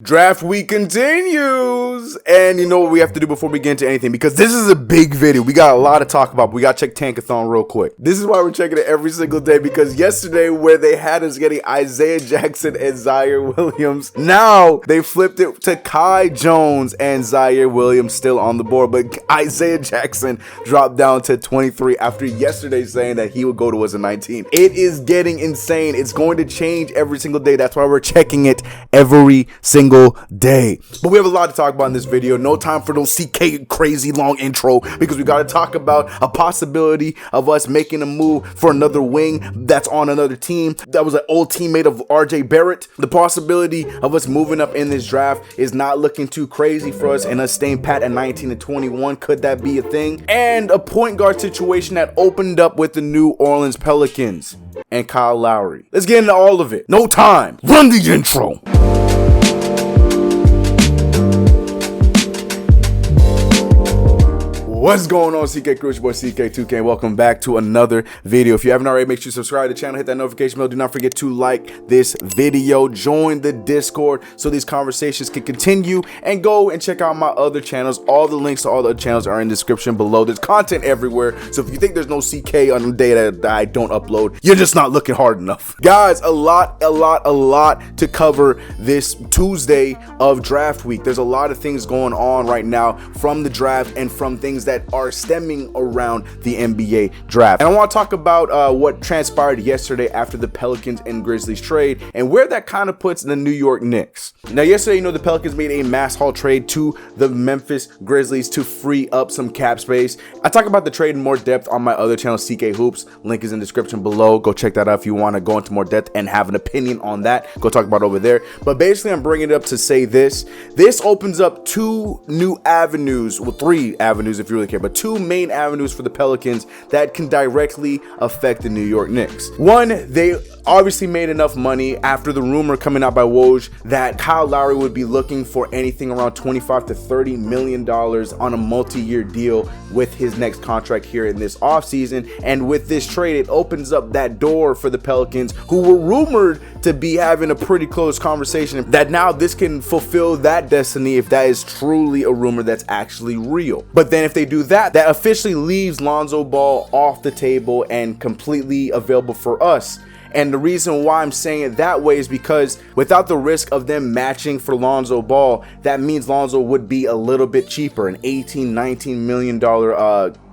Draft week continues, and you know what we have to do before we get into anything, because this is a big video. We got a lot to talk about, but we got to check Tankathon real quick. This is why we're checking it every single day, because yesterday where they had us getting Isaiah Jackson and Zaire Williams, now they flipped it to Kai Jones and Zaire Williams still on the board, but Isaiah Jackson dropped down to 23 after yesterday saying that he would go to us at 19. It is getting insane. It's going to change every single day. That's why we're checking it every single day. But we have a lot to talk about in this video. No time for those CK crazy long intro, because we got to talk about a possibility of us making a move for another wing that's on another team that was an old teammate of RJ Barrett. The possibility of us moving up in this draft is not looking too crazy for us, and us staying pat at 19 and 21. Could that be a thing? And a point guard situation that opened up with the New Orleans Pelicans and Kyle Lowry. Let's get into all of it. No time. Run the intro. What's going on, CK Crew? It's your boy CK2K. Welcome back to another video. If you haven't already, make sure you subscribe to the channel, hit that notification bell. Do not forget to like this video, join the Discord so these conversations can continue, and go and check out my other channels. All the links to all the other channels are in the description below. There's content everywhere, so if you think there's no CK on the day that I don't upload, you're just not looking hard enough. Guys, a lot to cover this Tuesday of draft week. There's a lot of things going on right now from the draft and from things that are stemming around the NBA draft. And I want to talk about what transpired yesterday after the Pelicans and Grizzlies trade, and where that kind of puts the New York Knicks. Now, yesterday, you know, the Pelicans made a mass haul trade to the Memphis Grizzlies to free up some cap space. I talk about the trade in more depth on my other channel, CK Hoops. Link is in the description below. Go check that out if you want to go into more depth and have an opinion on that. Go talk about it over there. But basically, I'm bringing it up to say this. This opens up two new avenues, well, three avenues if you really care, but two main avenues for the Pelicans that can directly affect the New York Knicks. One, they obviously made enough money after the rumor coming out by Woj that Kyle Lowry would be looking for anything around $25 to $30 million on a multi-year deal with his next contract here in this offseason. And with this trade, it opens up that door for the Pelicans, who were rumored to be having a pretty close conversation, that now this can fulfill that destiny if that is truly a rumor that's actually real. But then if they do that officially leaves Lonzo Ball off the table and completely available for us. And the reason why I'm saying it that way is because without the risk of them matching for Lonzo Ball, that means Lonzo would be a little bit cheaper, an $18-19 million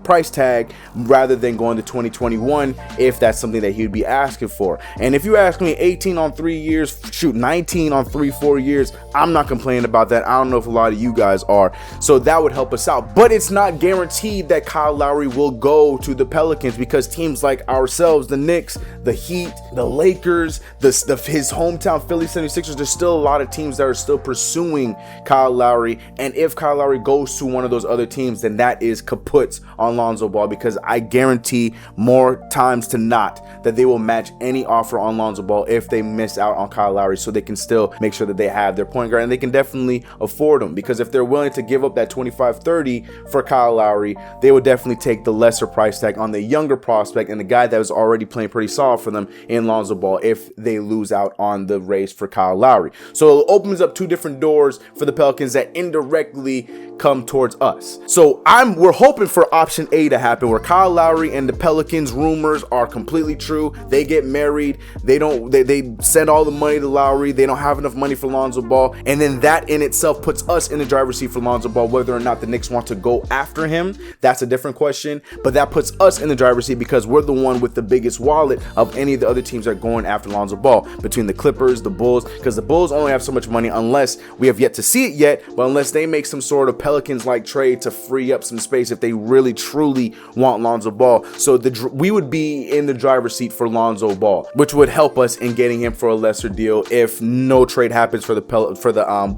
price tag, rather than going to 2021 if that's something that he would be asking for. And if you ask me, 18 on 3 years, shoot, 19 on 3-4 years, I'm not complaining about that. I don't know if a lot of you guys are, so that would help us out. But it's not guaranteed that Kyle Lowry will go to the Pelicans, because teams like ourselves, the Knicks, the Heat, the Lakers, his hometown Philly 76ers, there's still a lot of teams that are still pursuing Kyle Lowry. And if Kyle Lowry goes to one of those other teams, then that is kaput on Lonzo Ball, because I guarantee more times to not that they will match any offer on Lonzo Ball if they miss out on Kyle Lowry, so they can still make sure that they have their point guard, and they can definitely afford him. Because if they're willing to give up that 25-30 for Kyle Lowry, they would definitely take the lesser price tag on the younger prospect and the guy that was already playing pretty solid for them in Lonzo Ball if they lose out on the race for Kyle Lowry. So it opens up two different doors for the Pelicans that indirectly come towards us. So we're hoping for option A to happen, where Kyle Lowry and the Pelicans rumors are completely true. They get married, they send all the money to Lowry, they don't have enough money for Lonzo Ball, and then that in itself puts us in the driver's seat for Lonzo Ball. Whether or not the Knicks want to go after him, that's a different question, but that puts us in the driver's seat because we're the one with the biggest wallet of any of the other teams that are going after Lonzo Ball, between the Clippers, the Bulls, because the Bulls only have so much money, unless we have yet to see it yet, but unless they make some sort of Pelicans like trade to free up some space if they really truly want Lonzo Ball. So we would be in the driver's seat for Lonzo Ball, which would help us in getting him for a lesser deal if no trade happens for the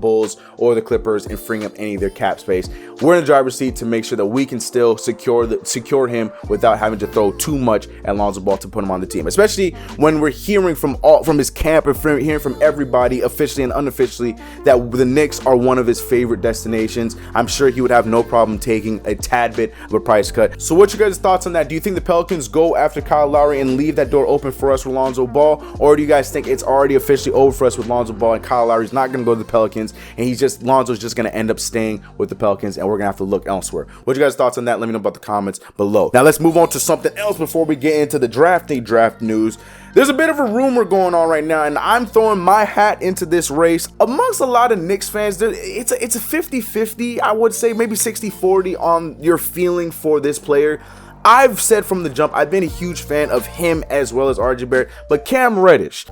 Bulls or the Clippers and freeing up any of their cap space. We're in the driver's seat to make sure that we can still secure him without having to throw too much at Lonzo Ball to put him on the team, especially when we're hearing from his camp and hearing from everybody, officially and unofficially, that the Knicks are one of his favorite destinations. I'm sure he would have no problem taking a tad bit of a price price cut. So what you guys' thoughts on that? Do you think the Pelicans go after Kyle Lowry and leave that door open for us with Lonzo Ball? Or do you guys think it's already officially over for us with Lonzo Ball and Kyle Lowry's not going to go to the Pelicans and Lonzo's just going to end up staying with the Pelicans and we're going to have to look elsewhere? What you guys' thoughts on that? Let me know about the comments below. Now let's move on to something else before we get into the draft news. There's a bit of a rumor going on right now, and I'm throwing my hat into this race. Amongst a lot of Knicks fans, it's a 50-50, I would say, maybe 60-40 on your feeling for this player. I've said from the jump, I've been a huge fan of him as well as RJ Barrett, but Cam Reddish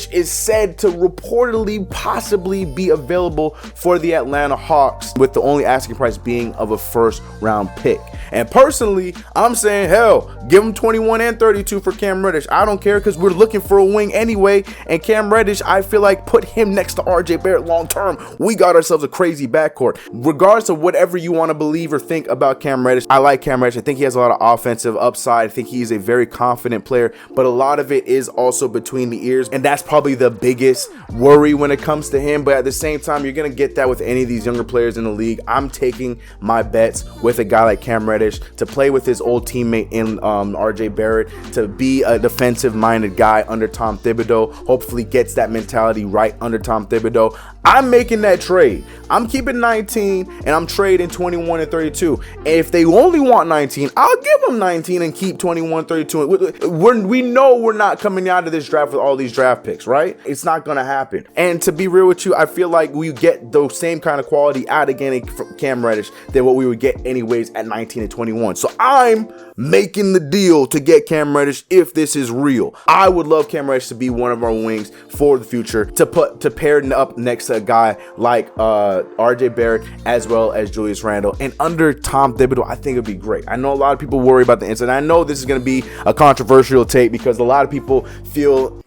is said to reportedly possibly be available for the Atlanta Hawks, with the only asking price being of a first-round pick. And personally, I'm saying, hell, give him 21 and 32 for Cam Reddish. I don't care, because we're looking for a wing anyway, and Cam Reddish, I feel like, put him next to RJ Barrett long term, we got ourselves a crazy backcourt. Regardless of whatever you want to believe or think about Cam Reddish, I like Cam Reddish. I think he has a lot of offensive upside. I think he's a very confident player, but a lot of it is also between the ears, and that's probably the biggest worry when it comes to him. But at the same time, you're gonna get that with any of these younger players in the league. I'm taking my bets with a guy like Cam Reddish to play with his old teammate in RJ Barrett, to be a defensive minded guy under Tom Thibodeau, hopefully gets that mentality right under Tom Thibodeau. I'm making that trade. I'm keeping 19 and I'm trading 21 and 32. And if they only want 19, I'll give them 19 and keep 21, 32. We know we're not coming out of this draft with all these draft picks, right? It's not going to happen. And to be real with you, I feel like we get those same kind of quality out of getting Cam Reddish than what we would get anyways at 19 and 21. So I'm making the deal to get Cam Reddish if this is real. I would love Cam Reddish to be one of our wings for the future, to pair up next to a guy like RJ Barrett as well as Julius Randle. And under Tom Thibodeau, I think it'd be great. I know a lot of people worry about the incident. I know this is going to be a controversial take because a lot of people feel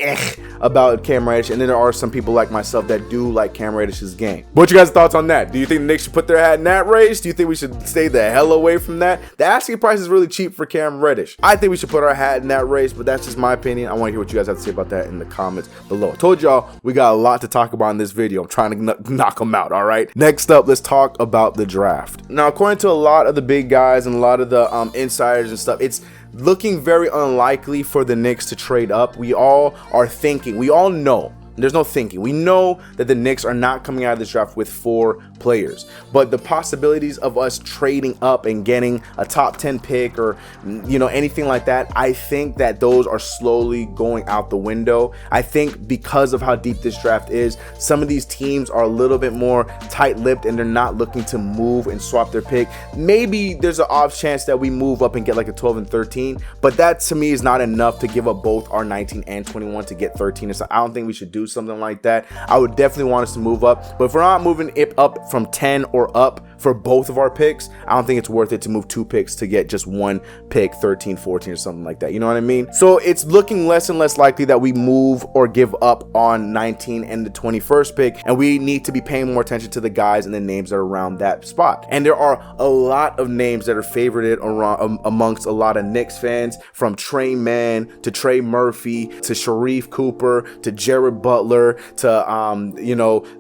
about Cam Reddish, and then there are some people like myself that do like Cam Reddish's game. What's your guys' thoughts on that? Do you think the Knicks should put their hat in that race? Do you think we should stay the hell away from that? The asking price is really cheap for Cam Reddish. I think we should put our hat in that race, but that's just my opinion. I want to hear what you guys have to say about that in the comments below. I told y'all we got a lot to talk about in this video. I'm trying to knock them out, all right? Next up, let's talk about the draft. Now, according to a lot of the big guys and a lot of the insiders and stuff, it's looking very unlikely for the Knicks to trade up. We all are thinking, we all know, there's no thinking, we know that the Knicks are not coming out of this draft with 4 players, but the possibilities of us trading up and getting a top 10 pick or anything like that, I think that those are slowly going out the window. I think because of how deep this draft is, some of these teams are a little bit more tight-lipped and they're not looking to move and swap their pick. Maybe there's an off chance that we move up and get like a 12 and 13, but that to me is not enough to give up both our 19 and 21 to get 13 or so. I don't think we should do something like that. I would definitely want us to move up, but if we're not moving it up from 10 or up for both of our picks, I don't think it's worth it to move 2 picks to get just 1 pick, 13, 14 or something like that. You know what I mean? So it's looking less and less likely that we move or give up on 19 and the 21st pick, and we need to be paying more attention to the guys and the names that are around that spot. And there are a lot of names that are favorited around amongst a lot of Knicks fans, from Trey Mann to Trey Murphy to Sharif Cooper to Jared Butler to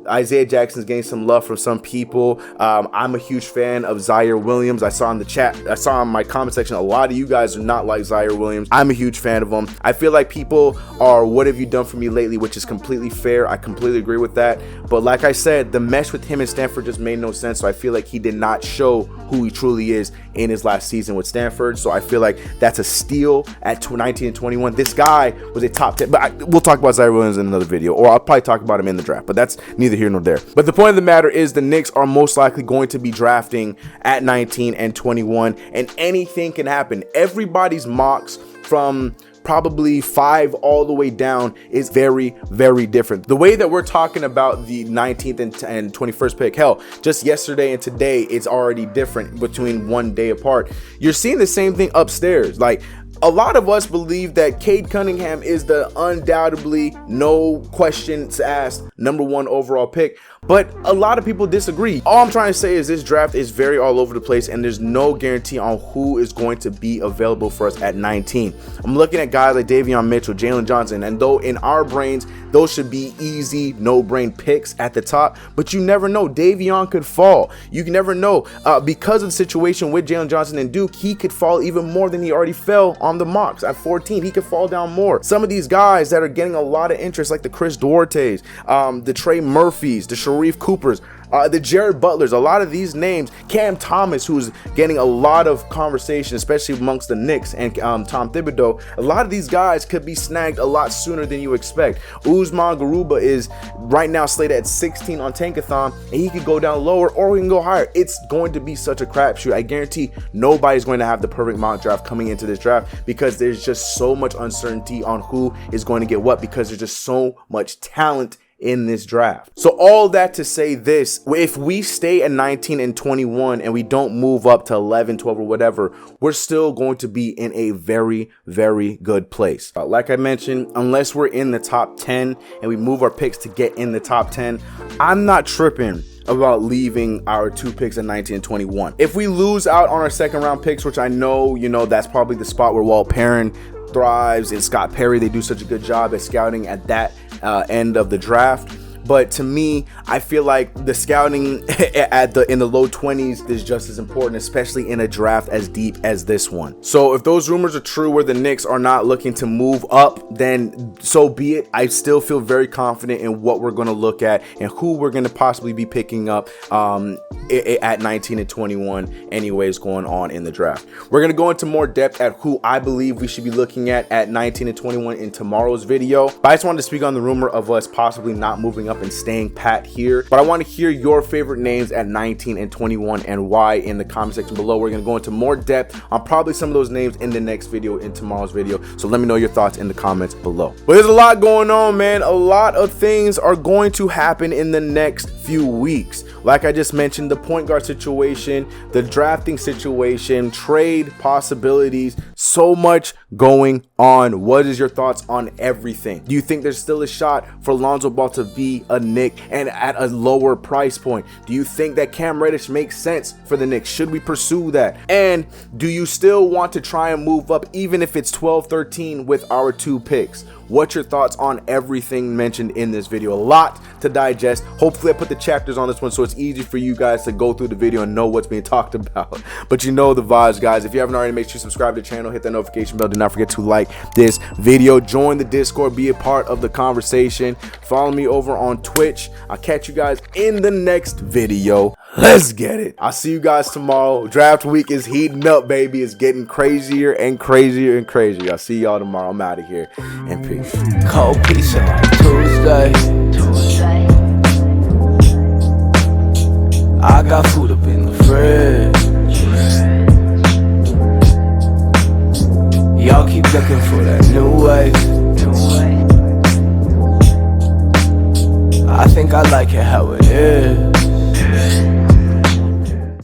Isaiah Jackson's getting some love from some people. I'm a huge fan of Zaire Williams. I saw in the chat, I saw in my comment section, a lot of you guys are not like Zaire Williams. I'm a huge fan of him. I feel like people are, what have you done for me lately, which is completely fair. I completely agree with that. But like I said, the mesh with him and Stanford just made no sense. So I feel like he did not show who he truly is in his last season with Stanford. So I feel like that's a steal at 19 and 21. This guy was a top 10, but we'll talk about Zaire Williams in another video, or I'll probably talk about him in the draft, but that's neither here nor there. But the point of the matter is the Knicks are most likely going to be drafting at 19 and 21, and anything can happen. Everybody's mocks from probably 5 all the way down is very, very different. The way that we're talking about the 19th and 21st pick, hell, just yesterday and today, it's already different between 1 day apart. You're seeing the same thing upstairs. Like, a lot of us believe that Cade Cunningham is the undoubtedly, no questions asked, #1 overall pick. but a lot of people disagree. All I'm trying to say is this draft is very all over the place, and there's no guarantee on who is going to be available for us at 19. I'm looking at guys like Davion Mitchell, Jalen Johnson, and though in our brains those should be easy, no-brain picks at the top, but you never know. Davion could fall. You can never know. Because of the situation with Jalen Johnson and Duke, he could fall even more than he already fell on the mocks. At 14, he could fall down more. Some of these guys that are getting a lot of interest, like the Chris Duartes, the Trey Murphys, the Sharif Coopers, the Jared Butlers, a lot of these names, Cam Thomas, who's getting a lot of conversation, especially amongst the Knicks, and Tom Thibodeau, a lot of these guys could be snagged a lot sooner than you expect. Usman Garuba is right now slated at 16 on Tankathon, and he could go down lower or he can go higher. It's going to be such a crapshoot. I guarantee nobody's going to have the perfect mock draft coming into this draft because there's just so much uncertainty on who is going to get what, because there's just so much talent in this draft. So all that to say this, if we stay at 19 and 21 and we don't move up to 11, 12 or whatever, we're still going to be in a very, very good place. Like I mentioned, unless we're in the top 10 and we move our picks to get in the top 10, I'm not tripping about leaving our 2 picks at 19 and 21. If we lose out on our second round picks, which I know, that's probably the spot where Walt Perrin thrives and Scott Perry, they do such a good job at scouting at that end of the draft. But to me, I feel like the scouting in the low 20s is just as important, especially in a draft as deep as this one. So if those rumors are true where the Knicks are not looking to move up, then so be it. I still feel very confident in what we're going to look at and who we're going to possibly be picking up at 19 and 21 anyways going on in the draft. We're going to go into more depth at who I believe we should be looking at 19 and 21 in tomorrow's video. But I just wanted to speak on the rumor of us possibly not moving up and staying pat here. But I want to hear your favorite names at 19 and 21 and why in the comment section below. We're going to go into more depth on probably some of those names in the next video, in tomorrow's video. So let me know your thoughts in the comments below. But there's a lot going on, man. A lot of things are going to happen in the next few weeks. Like I just mentioned, the point guard situation, the drafting situation, trade possibilities, so much going on. What is your thoughts on everything? Do you think there's still a shot for Lonzo Ball to be a Knick and at a lower price point? Do you think that Cam Reddish makes sense for the Knicks? Should we pursue that? And do you still want to try and move up even if it's 12-13 with our 2 picks? What's your thoughts on everything mentioned in this video? A lot to digest. Hopefully I put the chapters on this one so it's easy for you guys to go through the video and know what's being talked about. But you know the vibes, guys. If you haven't already, make sure you subscribe to the channel, hit that notification bell. Do not forget to like this video, join the Discord, be a part of the conversation. Follow me over on Twitch. I'll catch you guys in the next video. Let's get it. I'll see you guys tomorrow. Draft week is heating up, baby. It's getting crazier and crazier and crazier. I'll see y'all tomorrow. I'm out of here, and peace. Cold pizza like Tuesday.